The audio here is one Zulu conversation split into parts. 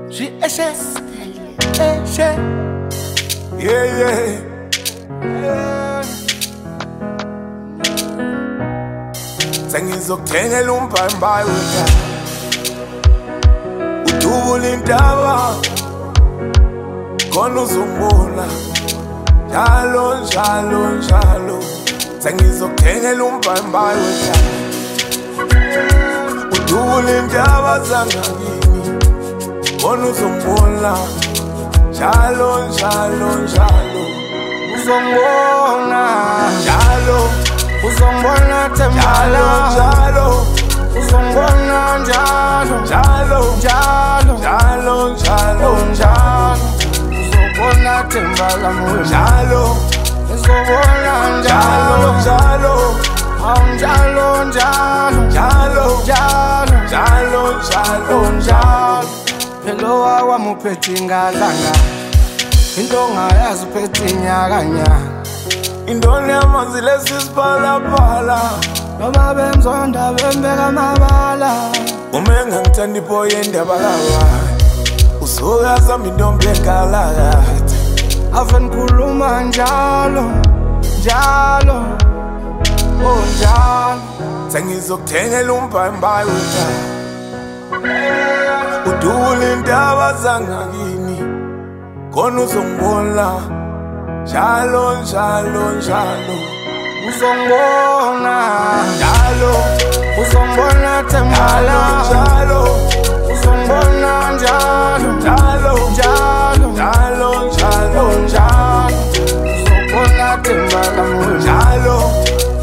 GHS, yeah. Sengizokuthengela umbhayimbayi wethu udubula intaba khona uzongibona njalo njalo njalo. Sengizokuthengela umbhayimbayi wethu udubula intaba zangakini khona uzongibona njalo njalo njalo. Uzongibona njalo, uzongibona Tembala njalo, uzongibona njalo njalo njalo njalo njalo njalo. Uzobona Tembala njalo, uzobona njalo njalo, njalo njalo njalo njalo njalo njalo. Phelo wami uphethe ingalanga, into ongayazi uphethe inyakanyaka. Indoni yamanzi lesisiphalaphala, noma bemzonda bembeka amabala. Uma ngangithanda iboy endabakabayo, usuka zami intombi egalakade. Ave ngikhuluma njalo njalo, oh njalo. Sengizokuthengela umbhayimbayi wethu udubula intaba zangakini khona uzongibona njalo njalo njalo. Uzongibona njalo, uzongibona Tembala njalo, uzongibona njalo njalo njalo njalo njalo njalo. Uzobona Tembala njalo,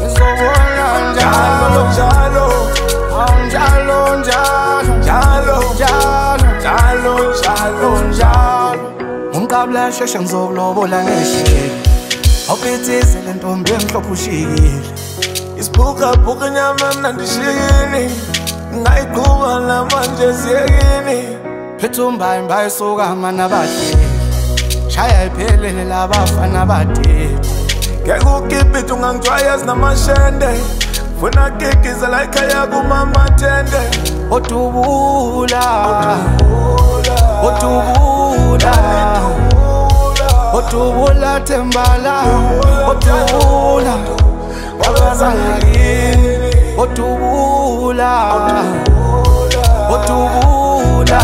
uzobona njalo njalo njalo njalo njalo njalo njalo njalo. Umqabula sheshe ngizokulobola ngeshekile, awuphithise le ntombi emhlophe ushikile. Isibhukabhuka inyama emnandi shikini, ngayiqhuba namanje siyekini. Phethe umbhayimbayi sokama nabadeli, shaya iphelele labafana badeli. Ngeke ukipite ungangijwayezi namashende, funa kikiza la ikhaya kumamatende. Odubula, odubula, odubula Tembala, odubula wabazangakini. Odubula, odubula,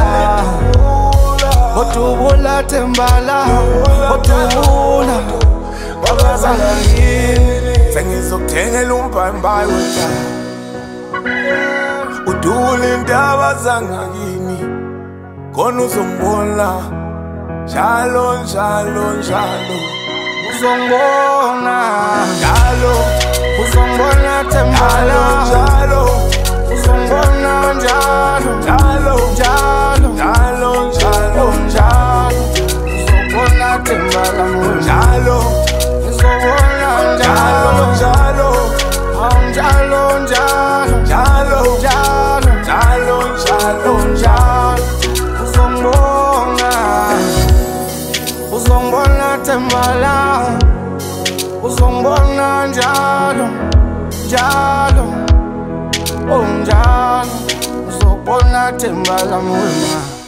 odubula Tembala, odubula wabazangakini. Sengizokuthengela umbhayimbayi wethu udubula intaba zangakini khona uzongibona njalo njalo njalo. Uzongibona njalo, uzongibona Tembala njalo, uzongibona njalo njalo njalo njalo njalo njalo. Uzobona Tembala njalo, uzobona njalo njalo njalo njalo njalo njalo njalo njalo. Uzongibona, uzongibona Tembala, uzongibona njalo njalo, oh njalo. Uzobona Tembala mwema.